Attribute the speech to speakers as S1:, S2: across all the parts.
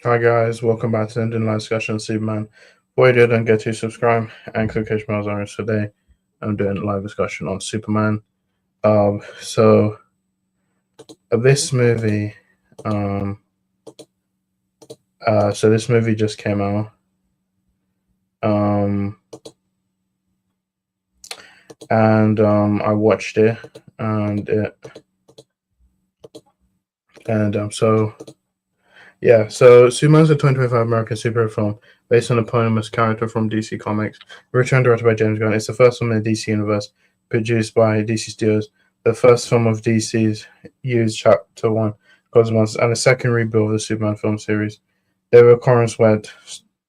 S1: Hi guys, welcome back to the Indian Live discussion of Superman. Before you do, don't get to subscribe and click HTML orange today. I'm doing a live discussion on Superman. So this movie, this movie just came out. I watched it, so Superman's a 2025 American superhero film based on an eponymous character from DC Comics, written and directed by James Gunn. It's the first film in the DC universe, produced by DC Studios, the first film of DC's used Chapter 1 Cosmos, and the second rebuild of the Superman film series. David Corenswet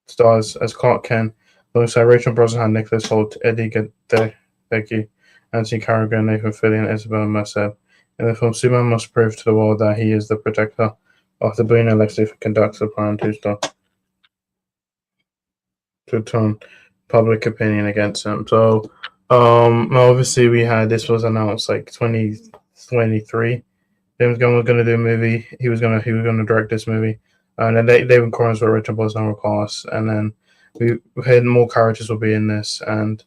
S1: stars as Clark Kent, alongside Rachel Brosnahan, Nicholas Hoult, Eddie Gadecki, Anthony Carrigan, Nathan Fillion, and Isabella Merced. In the film, Superman must prove to the world that he is the protector of the billionaire Lex Luthor conducts a plan to turn public opinion against him. So, obviously we had this was announced like 2023. James Gunn was going to do a movie. He was going to direct this movie, and then David Corns were Richard Bosman were cast, and then we had more characters will be in this, and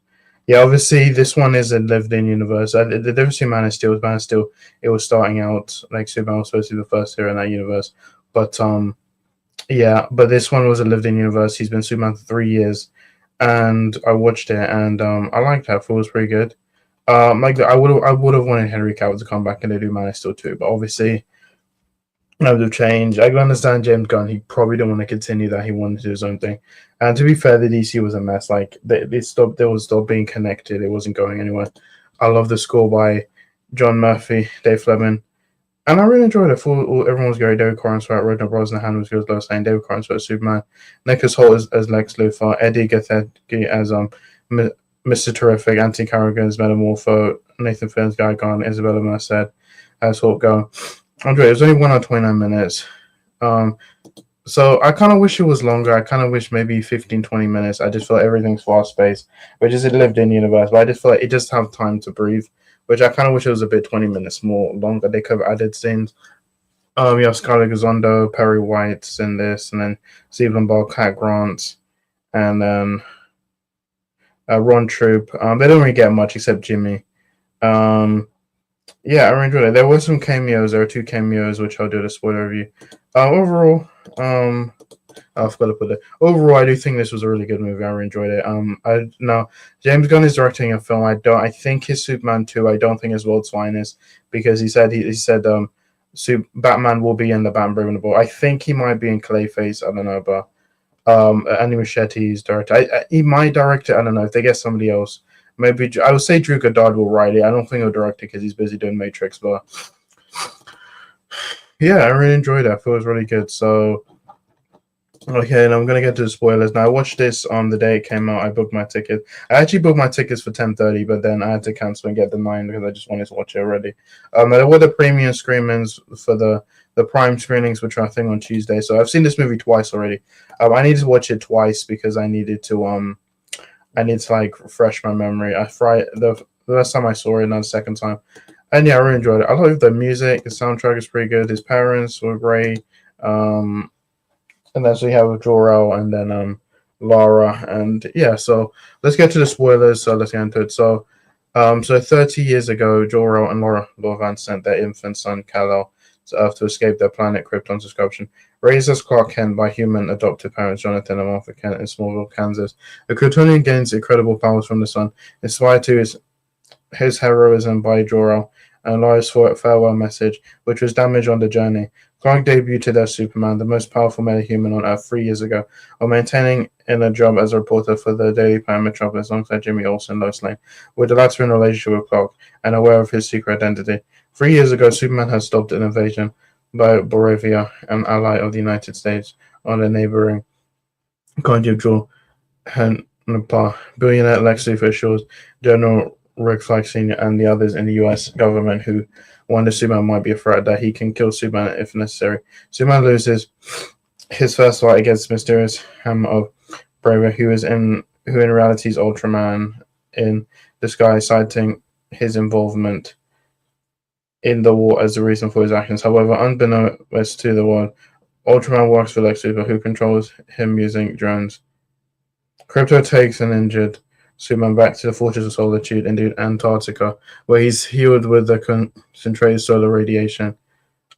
S1: yeah, obviously this one is a lived-in universe. The difference between Man of Steel, it was starting out like Superman was supposed to be the first hero in that universe, but but this one was a lived-in universe. He's been Superman for 3 years, and I watched it, and I liked it. I thought it was pretty good. I would have wanted Henry Cavill to come back and they do Man of Steel too, but obviously the change. I can understand James Gunn. He probably didn't want to continue that. He wanted to do his own thing. And to be fair, the DC was a mess. Like they stopped being connected. It wasn't going anywhere. I love the score by John Murphy, Dave Fleming, and I really enjoyed it. Everyone was great. David Corenswet, Rodney Brosnahan was good as Lois Lane. David Corenswet as Superman, Nicholas Hoult as Lex Luthor, Eddie Gadecki as Mr. Terrific, Anthony Carrigan as Metamorpho, Nathan Fillion's Guy Gone, Isabella Merced as Hawk Girl. Andre, it was only 1 hour 29 minutes. So I kind of wish it was longer. I kind of wish maybe 15, 20 minutes. I just feel like everything's fast paced, which is a lived in universe. But I just feel like it just have time to breathe, which I kind of wish it was a bit 20 minutes more longer. They could have added scenes. You have Scarlett Gazondo, Perry White's in this, and then Stephen Ball, Cat Grant, and then Ron Troop. They don't really get much except Jimmy. Yeah, I really enjoyed it. There were some cameos. There were 2 cameos, which I'll do the spoiler review. Overall, I forgot to put it. Overall, I do think this was a really good movie. I really enjoyed it. Now James Gunn is directing a film. I think his Superman 2. I don't think his World's Finest, because he said Batman will be in the Batman Brave and the Bold. I think he might be in Clayface. I don't know, but Andy Muschietti's director. He might direct it. I don't know if they get somebody else. Maybe I would say Drew Goddard will write it. I don't think he'll direct it because he's busy doing Matrix. But yeah, I really enjoyed it. I thought it was really good. So okay, and I'm gonna get to the spoilers now. I watched this on the day it came out. I booked my ticket. I actually booked my tickets for 10:30, but then I had to cancel and get the 9 because I just wanted to watch it already. There were the premium screenings for the prime screenings, which are I think on Tuesday. So I've seen this movie twice already. I needed to watch it twice because I needed to like refresh my memory. The last time I saw it, not the second time, and yeah, I really enjoyed it. I love the music. The soundtrack is pretty good. His parents were great. And then so you have Jor-El and then Lara, and yeah. So let's get to the spoilers. So let's get into it. So 30 years ago, Jor-El and Laura Van sent their infant son Kal-El to Earth to escape their planet Krypton's disruption. Raised as Clark Kent by human adoptive parents Jonathan and Martha Kent in Smallville, Kansas, the Kryptonian gains incredible powers from the sun, inspired to his heroism by Jor-El and Lara's farewell message, which was damaged on the journey. Clark debuted as Superman, the most powerful metahuman on Earth 3 years ago, while maintaining in a job as a reporter for the Daily Planet Metropolis alongside Jimmy Olsen and Lois Lane, with the latter in a relationship with Clark and aware of his secret identity. 3 years ago, Superman had stopped an invasion by Boravia, an ally of the United States, on the neighboring country of Jor-El. Billionaire Lex Luthor assures General Rick Flag Sr. and the others in the U.S. government who wonder Superman might be a threat that he can kill Superman if necessary. Superman loses his first fight against mysterious Ham of Braver, who in reality is Ultraman in disguise, citing his involvement in the war as the reason for his actions. However, unbeknownst to the world, Ultraman works for Lex Luthor, who controls him using drones. Crypto takes an injured Superman back to the Fortress of Solitude in Antarctica, where he's healed with the concentrated solar radiation.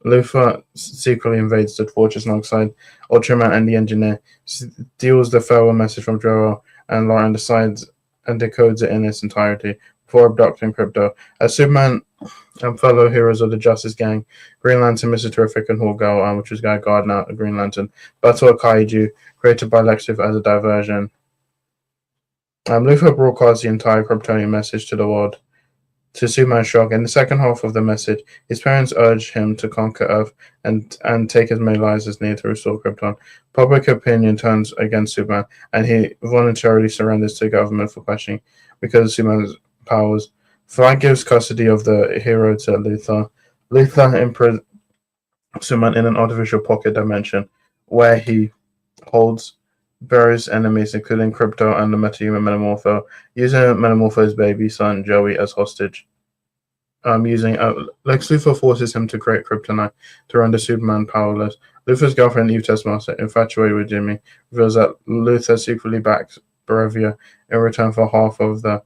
S1: Luthor secretly invades the fortress alongside Ultraman and the Engineer, steals the farewell message from Jor-El, and Lauren decides and decodes it in its entirety before abducting Crypto. As Superman and fellow heroes of the Justice Gang, Green Lantern, Mr. Terrific, and Hawkgirl, which is Guy Gardner, Green Lantern, battle a kaiju created by Lex Luthor as a diversion. Luthor broadcasts the entire Kryptonian message to the world. To Superman's shock, in the second half of the message, his parents urge him to conquer Earth and take as many lives as needed to restore Krypton. Public opinion turns against Superman, and he voluntarily surrenders to the government for questioning because of Superman's powers. Flag gives custody of the hero to Luthor. Luthor imprisons Superman in an artificial pocket dimension where he holds various enemies, including Crypto and the metahuman Metamorpho, using Metamorpho's baby son Joey as hostage. Lex Luthor forces him to create kryptonite to render Superman powerless. Luthor's girlfriend, Eve Taskmaster, infatuated with Jimmy, reveals that Luthor secretly backs Barovia in return for half of the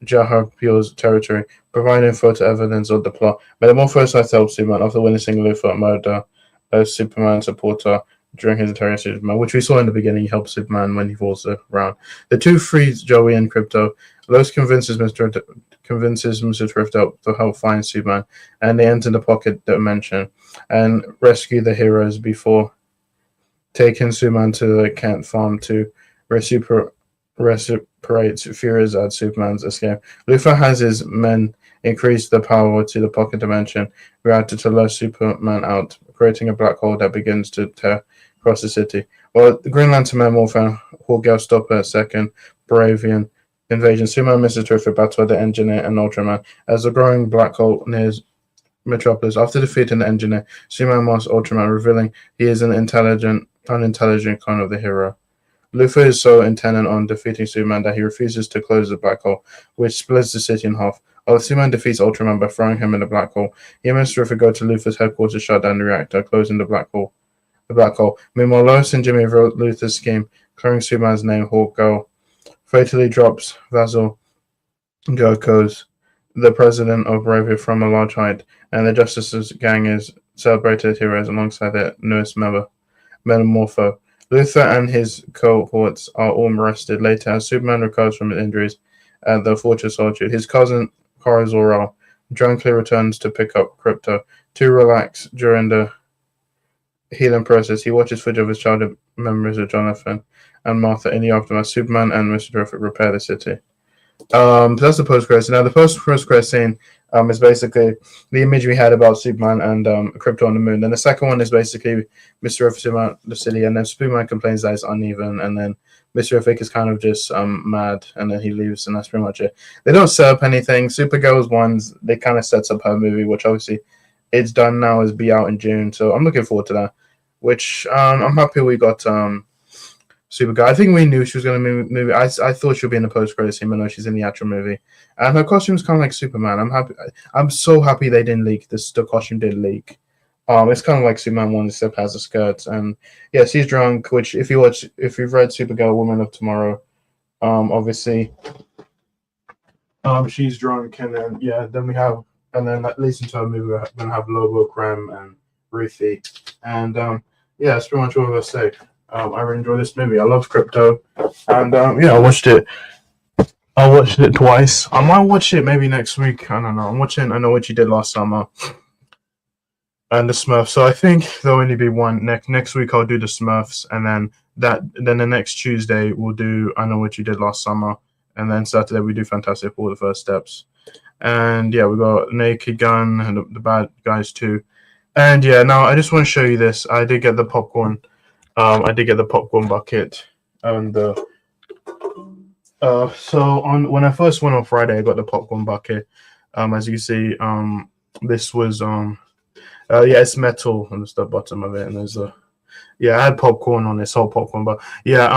S1: Jahapiel's territory, providing photo evidence of the plot. Metamorpho has helped Superman after witnessing Luthor murder a Superman supporter during his interrogation of Superman, which we saw in the beginning. He helps Superman when he falls around. The two frees Joey and Crypto. Lois convinces Mr. Thrift to help find Superman, and they enter the pocket dimension and rescue the heroes before taking Superman to the Kent farm to reciprocate Fury's at Superman's escape. Luthor has his men increase the power to the pocket dimension reactor to let Superman out, creating a black hole that begins to tear across the city. While the Green Lantern, Metamorpho, and Hawkgirl stop a second Baravian invasion, Superman and Mr. Terrific battle the Engineer and Ultraman as a growing black hole nears Metropolis. After defeating the Engineer, Superman masks Ultraman, revealing he is an unintelligent clone of the hero. Luthor is so intent on defeating Superman that he refuses to close the black hole, which splits the city in half. While Superman defeats Ultraman by throwing him in the black hole, he and Mr. Terrific go to Luthor's headquarters to shut down the reactor, closing the black hole. Meanwhile, Lois and Jimmy wrote Luthor's scheme, clearing Superman's name, Hawkgirl, fatally drops Vasil Gurkos, the president of Barovia, from a large height, and the Justice Gang is celebrated heroes alongside their newest member, Metamorpho. Luthor and his cohorts are all arrested later as Superman recovers from his injuries at the Fortress of Solitude. His cousin, Kara Zor-El, drunkenly returns to pick up Crypto. To relax during the healing process, he watches footage of his childhood memories of Jonathan and Martha. In the aftermath, Superman and Mr. Terrific repair the city. That's the post-credits scene. Now, the post-credits scene is basically the image we had about Superman and Crypto on the moon. Then the second one is basically Mr. Terrific, Superman, the city, and then Superman complains that it's uneven, and then Mr. Terrific is kind of just mad, and then he leaves, and that's pretty much it. They don't set up anything. Supergirl's ones, they kind of sets up her movie, which obviously it's done now, is be out in June, so I'm looking forward to that. Which I'm happy we got Supergirl. I think we knew she was going to move. I thought she'd be in the post-credit scene, but no, she's in the actual movie. And her costume's kind of like Superman. I'm happy. I'm so happy they didn't leak this. The costume did leak. It's kind of like Superman one, except has a skirt. And yeah, she's drunk. Which, if you've read Supergirl, Woman of Tomorrow, obviously, she's drunk, and then that leads into a movie. We're gonna have Lobo, Krem, and Ruthie, and yeah, that's pretty much all I'm gonna say. I really enjoyed this movie. I love Crypto, and yeah, I watched it twice. I might watch it maybe next week. I don't know. I'm watching I Know What You Did Last Summer and the Smurfs. So I think there'll only be one. Next week I'll do the Smurfs, and then the next Tuesday we'll do I Know What You Did Last Summer, and then Saturday we do Fantastic Four: The First Steps. And yeah, we got Naked Gun and the Bad Guys 2. And yeah, now I just want to show you this. I did get the popcorn. I did get the popcorn bucket, and so when I first went on Friday, I got the popcorn bucket. As you can see, this was it's metal on the bottom of it, and there's I had popcorn on this whole popcorn, but yeah,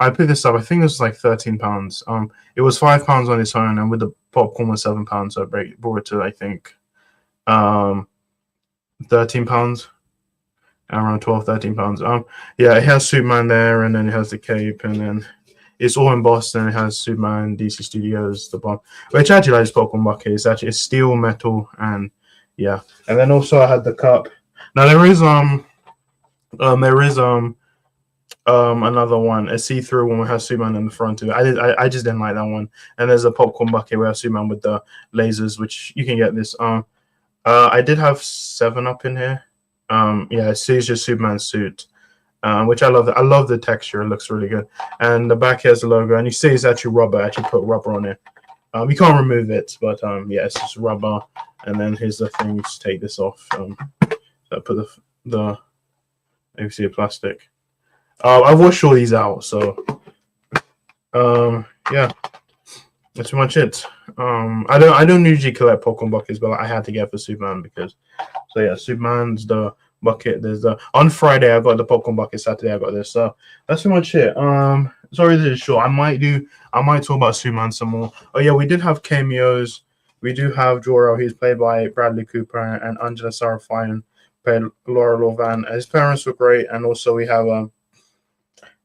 S1: I picked this up. I think it was like £13. It was £5 on its own, and with the popcorn was £7, so I brought it to I think £13. around 12, 13 pounds. Yeah, it has Superman there, and then it has the cape, and then it's all embossed, and it has Superman, DC Studios, the bomb, which actually like this popcorn bucket. It's steel, metal, and yeah. And then also I had the cup. Now there is another one, a see-through one, which has Superman in the front of it. I just didn't like that one. And there's a popcorn bucket where Superman with the lasers, which you can get this. I did have 7-Up in here. Yeah, it's just Superman's suit, which I love. I love the texture; it looks really good. And the back has the logo, and you see it's actually rubber. I actually put rubber on it. You can't remove it, but yeah, it's just rubber. And then here's the thing: you just take this off. So I put the you see the plastic. I've washed all these out, so yeah, that's pretty much it. I don't usually collect popcorn buckets, but I had to get for Superman because. So yeah, Superman's the bucket. There's the on Friday I got the popcorn bucket. Saturday I got this. So that's pretty much it. Sorry this is short. I might talk about Superman some more. Oh yeah, we did have cameos. We do have Jor-El. He's played by Bradley Cooper, and Angela Sarafyan played Laura Lovan. His parents were great, and also we have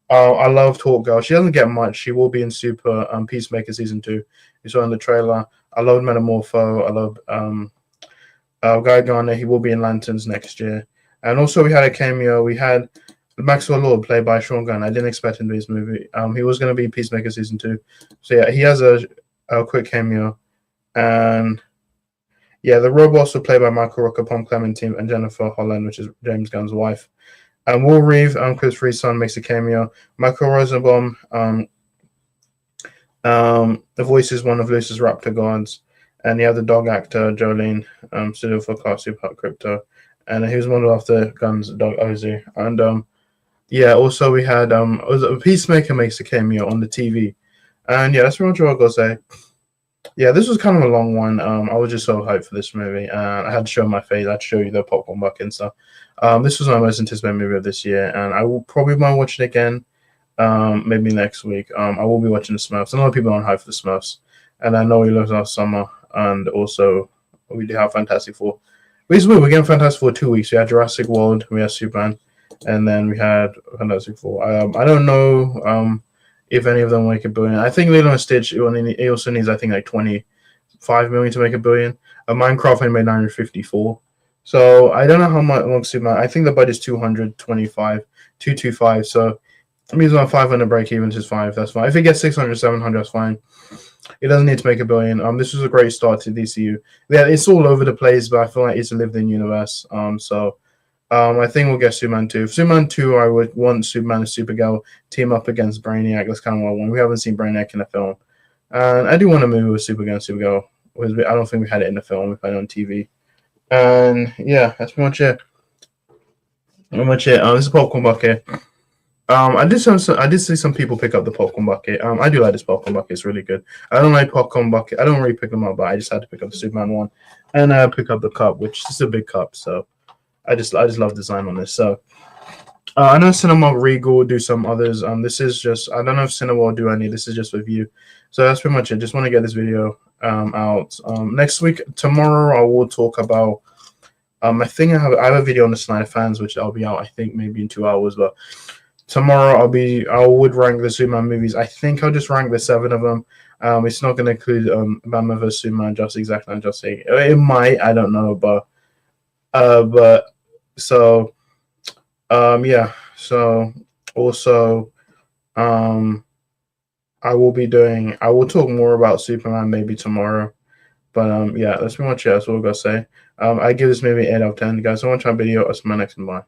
S1: I love Hawk Girl. She doesn't get much. She will be in Super Peacemaker season 2. You saw in the trailer. I love Metamorpho. I love Guy Gardner. He will be in Lanterns next year. And also we had a cameo. We had Maxwell Lord played by Sean Gunn. I didn't expect him to be in this movie. He was going to be Peacemaker season 2. So yeah, he has a quick cameo. And yeah, the robots were played by Michael Rooker, Pom Clementine, and Jennifer Holland, which is James Gunn's wife. And Will Reeve, Chris Free's son, makes a cameo. Michael Rosenbaum voices one of Lucy's Raptor guards. And you have the dog actor, Jolene, studio for Cassie Park Crypto. And he was modeled after Gunn's dog, Ozzy. And yeah, also we had Peacemaker makes a cameo on the TV. And yeah, that's pretty much what I've got to say. Yeah, this was kind of a long one. I was just so hyped for this movie. I had to show my face. I had to show you the popcorn bucket and stuff. This was my most anticipated movie of this year, and I will probably might watch it again, maybe next week. I will be watching the Smurfs. A lot of people are on hype for the Smurfs, and I know we love our summer, and also we do have Fantastic Four. Basically, we're getting Fantastic Four 2 weeks. We had Jurassic World, we had Superman, and then we had Fantastic Four. I don't know if any of them make $1 billion. I think Lilo and Stitch, it also needs, I think, like 25 million to make $1 billion. Minecraft only made 954. So I don't know how much long Superman. I think the budget's 225. So it means around 500 break even is 5. That's fine. If it gets 600, 700, that's fine. It doesn't need to make $1 billion. This was a great start to DCU. Yeah, it's all over the place, but I feel like it's a lived-in universe. I think we'll get Superman 2. Superman 2, I would want Superman and Supergirl team up against Brainiac. That's kind of what I want. We haven't seen Brainiac in a film. And I do want a movie with Supergirl and Supergirl. I don't think we had it in the film. We had it on TV. And yeah, that's pretty much it. This is a popcorn bucket. I did see some people pick up the popcorn bucket. I do like this popcorn bucket. It's really good. I don't like popcorn bucket. I don't really pick them up, but I just had to pick up the Superman one, and I pick up the cup, which is a big cup. So I just love design on this. So I know Cinema Regal will do some others. This is just, I don't know if Cinema will do any. This is just with you. So that's pretty much it. Just want to get this video out. Next week, tomorrow, I will talk about. I think I have a video on the Snyder fans, which I'll be out. I think maybe in 2 hours, but tomorrow I would rank the Superman movies. I think I'll just rank the 7 of them. It's not going to include Batman vs Superman, Justice League, and Justice League. It might, I don't know, but so yeah. So also I will talk more about Superman maybe tomorrow. But yeah, that's pretty much it. That's all I gotta say. I give this maybe 8 out of 10. Guys, I want to try a video. I'll see my next one. Bye.